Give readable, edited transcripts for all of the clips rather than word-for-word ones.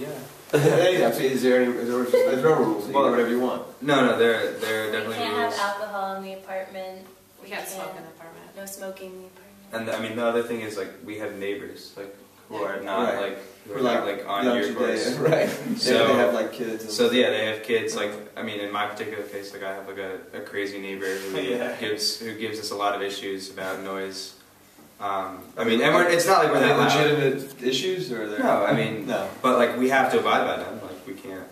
Yeah. Is there there's no rules? You can do whatever you want. No, there definitely We can't rules. have alcohol in the apartment. We can't smoke in the apartment. No smoking in the apartment. And I mean, the other thing is like we have neighbors like who are not Right. who are not like on year course. Right. So they have like kids. So yeah, they have kids. Like I mean, in my particular case, like I have like a crazy neighbor who gives us a lot of issues about noise. I mean, and it's not like we're that loud. legitimate issues, or no. I mean, no. But like we have to abide by them. Like we can't,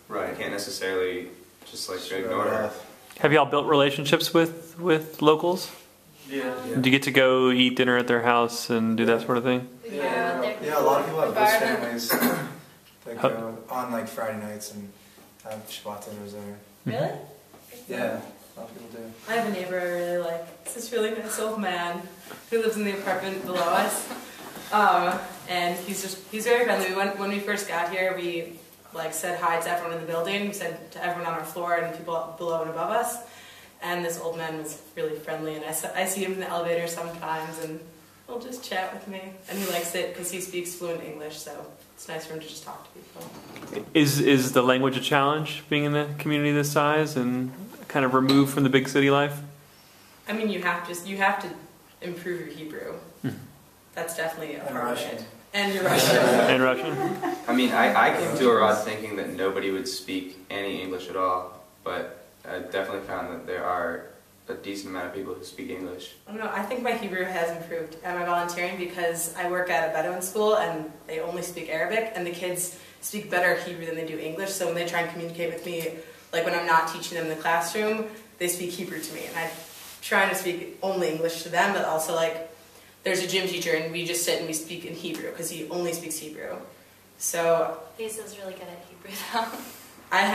right. We can't necessarily just like ignore it. Have y'all built relationships with locals? Yeah. Do you get to go eat dinner at their house and do that sort of thing? Yeah, a lot of people have host families that go on like Friday nights and have Shabbat dinners there. Really? Yeah, a lot of people do. I have a neighbor I really like. It's this really nice old man who lives in the apartment below us. And he's very friendly. When we first got here, we like said hi to everyone in the building. We said to everyone on our floor and people below and above us. And this old man was really friendly, and I see him in the elevator sometimes, and he'll just chat with me. And he likes it because he speaks fluent English, so it's nice for him to just talk to people. Is the language a challenge, being in a community this size and kind of removed from the big city life? I mean, you have to improve your Hebrew. That's definitely a part of it. And your Russian. And Russian. I mean, I came to Arad thinking that nobody would speak any English at all, but I definitely found that there are a decent amount of people who speak English. I don't know, I think my Hebrew has improved. Am I volunteering because I work at a Bedouin school and they only speak Arabic, and the kids speak better Hebrew than they do English, so when they try and communicate with me, like when I'm not teaching them in the classroom, they speak Hebrew to me, and I'm trying to speak only English to them, but also like, there's a gym teacher and we just sit and we speak in Hebrew because he only speaks Hebrew. So Lisa's really good at Hebrew though. I've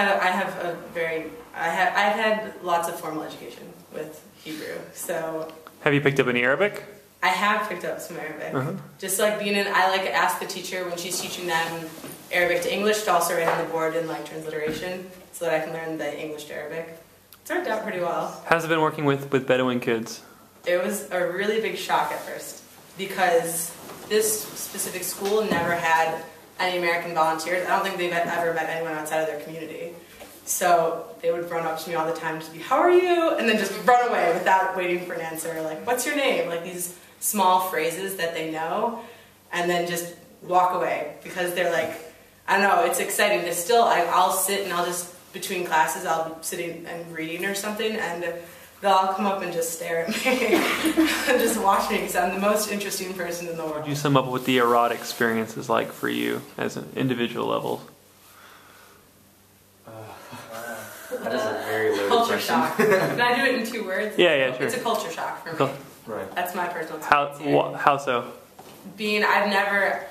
had lots of formal education with Hebrew, so. Have you picked up any Arabic? I have picked up some Arabic. Just like I like to ask the teacher when she's teaching them Arabic to English to also write on the board in like transliteration so that I can learn the English to Arabic. It's worked out pretty well. How's it been working with Bedouin kids? It was a really big shock at first because this specific school never had any American volunteers. I don't think they've ever met anyone outside of their community. So they would run up to me all the time to be, how are you? And then just run away without waiting for an answer. Like, what's your name? Like these small phrases that they know, and then just walk away because they're like, I don't know, it's exciting. There's still, I'll sit and I'll just, between classes, I'll be sitting and reading or something, and they'll all come up and just stare at me and just watch me because I'm the most interesting person in the world. Would you sum up what the Arad experience is like for you as an individual level? That is a very loaded Culture question. shock. Can I do it in 2 words? Yeah, sure. It's a culture shock for me. Right. That's my personal experience. How so? I've never.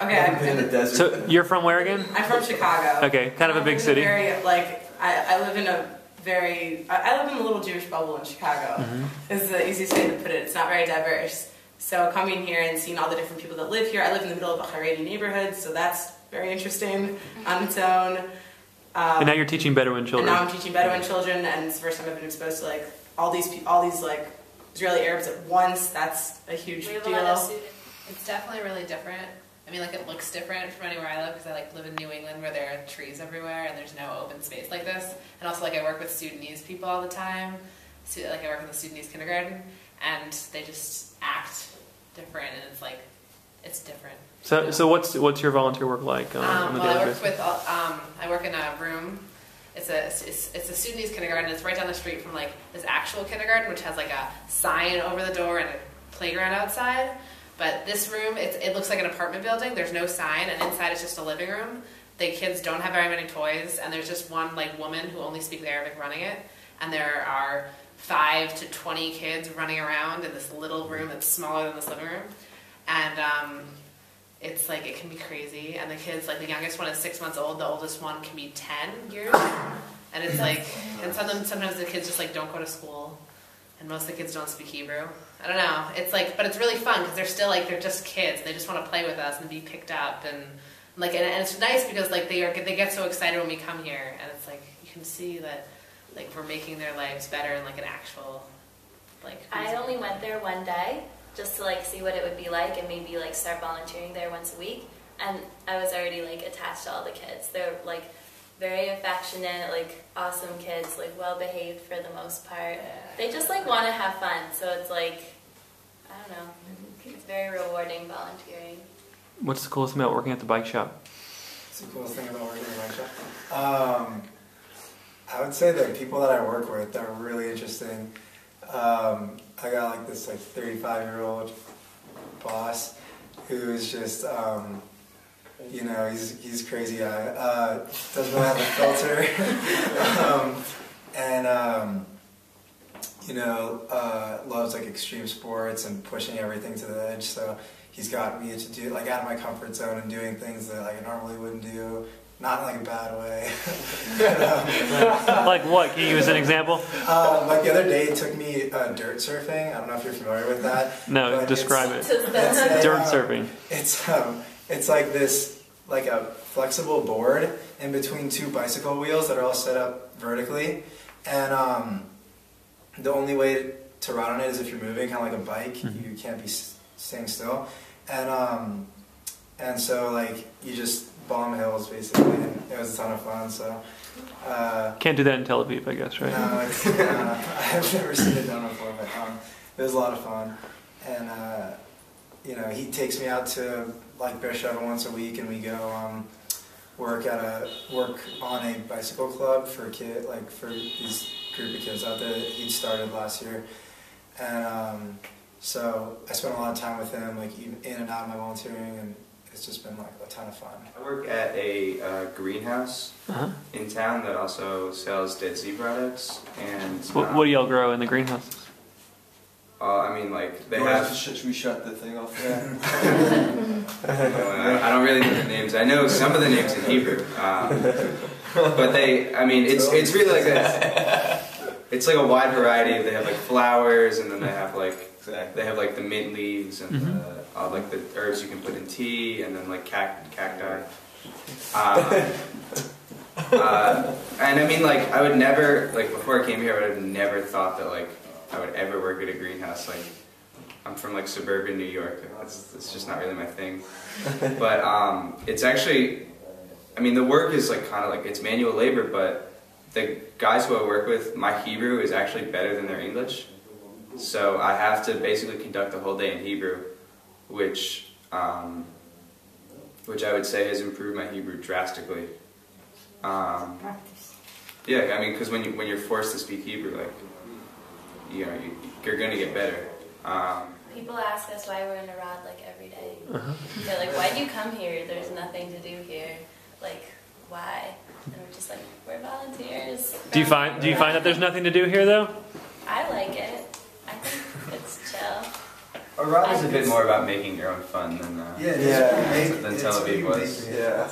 Okay, in the desert. So you're from where again? I'm from Chicago. Okay, kind of a big I city. live in a little Jewish bubble in Chicago. Is the easiest way to put it. It's not very diverse. So coming here and seeing all the different people that live here, I live in the middle of a Haredi neighborhood, so that's very interesting on its own. And now you're teaching Bedouin children. And now I'm teaching Bedouin children, and it's the first time I've been exposed to like all these like Israeli Arabs at once. That's a huge deal. We have a lot of students. It's definitely really different. I mean, like, it looks different from anywhere I live because I like live in New England where there are trees everywhere and there's no open space like this. And also, like, I work with Sudanese people all the time. So, like, I work in the Sudanese kindergarten, and they just act different, and it's like, it's different. So what's your volunteer work like on the daily basis? I work in a room. It's a Sudanese kindergarten. It's right down the street from like this actual kindergarten, which has like a sign over the door and a playground outside. But this room, it looks like an apartment building. There's no sign, and inside it's just a living room. The kids don't have very many toys, and there's just one like woman who only speaks Arabic running it. And there are 5 to 20 kids running around in this little room that's smaller than this living room. And it's like, it can be crazy. And the kids, like the youngest one is 6 months old, the oldest one can be 10 years. And it's like, and sometimes the kids just like don't go to school. And most of the kids don't speak Hebrew. I don't know. It's like, but it's really fun because they're still like, they're just kids. They just want to play with us and be picked up. And like, and it's nice because like they get so excited when we come here. And it's like, you can see that like we're making their lives better in like an actual, like. I only went there one day just to like see what it would be like and maybe like start volunteering there once a week. and I was already like attached to all the kids. They're like very affectionate, like awesome kids, like well behaved for the most part. They just like want to have fun, so it's like, I don't know, it's very rewarding volunteering. What's the coolest thing about working at the bike shop? What's the coolest thing about working at the bike shop? I would say the people that I work with are really interesting. I got like this like 35-year-old boss who's just, you know, he's crazy guy. Doesn't really have a filter. You know, loves like extreme sports and pushing everything to the edge. So he's got me to do like out of my comfort zone and doing things that like I normally wouldn't do. Not in like a bad way. Like what? Can you use an example? Like the other day, he took me dirt surfing. I don't know if you're familiar with that. No, describe it. Dirt surfing. It's like this, like a flexible board in between two bicycle wheels that are all set up vertically, and the only way to ride on it is if you're moving, kind of like a bike. Mm-hmm. You can't be staying still, and so like you just bomb hills basically, and it was a ton of fun. So can't do that in Tel Aviv, I guess, right? No, I've never seen it done before, but it was a lot of fun. And you know, he takes me out to like Beersheba once a week, and we go work on a bicycle club for for these group of kids out there that he'd started last year. And so I spent a lot of time with him, like in and out of my volunteering, and it's just been like a ton of fun. I work at a greenhouse in town that also sells Dead Sea products. And what do y'all grow in the greenhouses? I mean, like they have. Should we shut the thing off? Yeah. I don't really know the names. I know some of the names in Hebrew, but they. I mean, it's really like it's like a wide variety. They have like flowers, and then they have like the mint leaves and like the herbs you can put in tea, and then like cacti. And I mean, like I would never, like before I came here, I would have never thought that like I would ever work at a greenhouse. Like I'm from like suburban New York. It's just not really my thing. But it's actually, I mean, the work is like kind of like it's manual labor, but the guys who I work with, my Hebrew is actually better than their English. So I have to basically conduct the whole day in Hebrew, which I would say has improved my Hebrew drastically. Yeah, I mean, because when you're forced to speak Hebrew, like you're gonna get better. People ask us why we're in Arad like every day. They're like, "Why do you come here? There's nothing to do here. Like, why?" And we're just like, "We're volunteers." Do you find that there's nothing to do here though? I like it. I think it's chill. Arad is a bit more about making your own fun than Tel Aviv was. Yeah,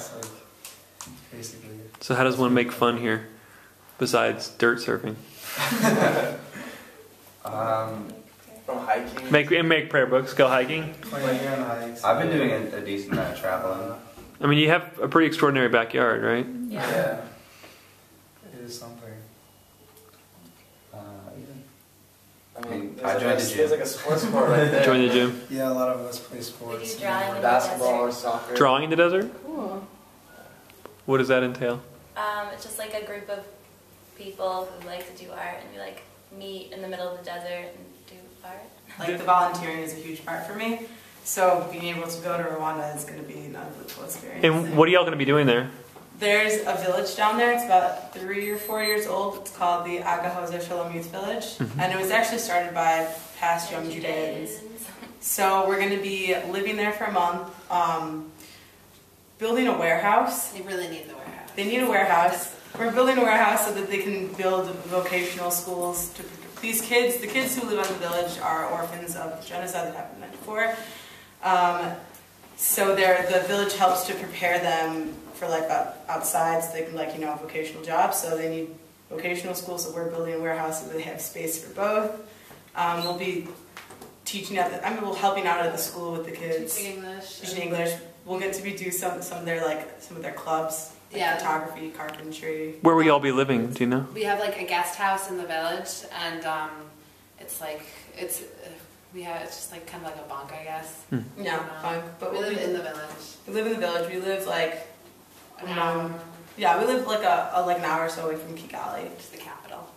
basically. So how does one make fun here, besides dirt surfing? From hiking. Make prayer books. Go hiking. I've been doing a decent amount of traveling. I mean, you have a pretty extraordinary backyard, right? Yeah. It is something. I mean, I joined the gym. There's like a sports bar right there. Join the gym. Yeah, a lot of us play We sports. do drawing in the Basketball or desert. soccer. Drawing in the desert? Cool. What does that entail? It's just like a group of people who like to do art, and we like meet in the middle of the desert and do art. Like the volunteering is a huge part for me. So being able to go to Rwanda is going to be an unbelievable experience. And what are y'all going to be doing there? There's a village down there. It's about 3 or 4 years old. It's called the Agahoze Shalom Youth Village. And it was actually started by past young Judeans. So we're going to be living there for a month, building a warehouse. They really need the warehouse. They need a warehouse. We're building a warehouse so that they can build vocational schools. These kids, the kids who live on the village are orphans of genocide that happened in 1994. So the village helps to prepare them for life outside, so they can vocational jobs. So they need vocational schools. So we're building a warehouse so they have space for both. We'll be teaching we're helping out at the school with the kids. Teaching English. We'll get to do some of their clubs. Photography, carpentry. Where will y'all be living? Do you know? We have like a guest house in the village, and it's We have it's just like kind of like a bunk, I guess. Yeah, fun. But we live in the village. We live in the village. We live like An hour. yeah, we live like a like an hour or so away from Kigali. It's the capital.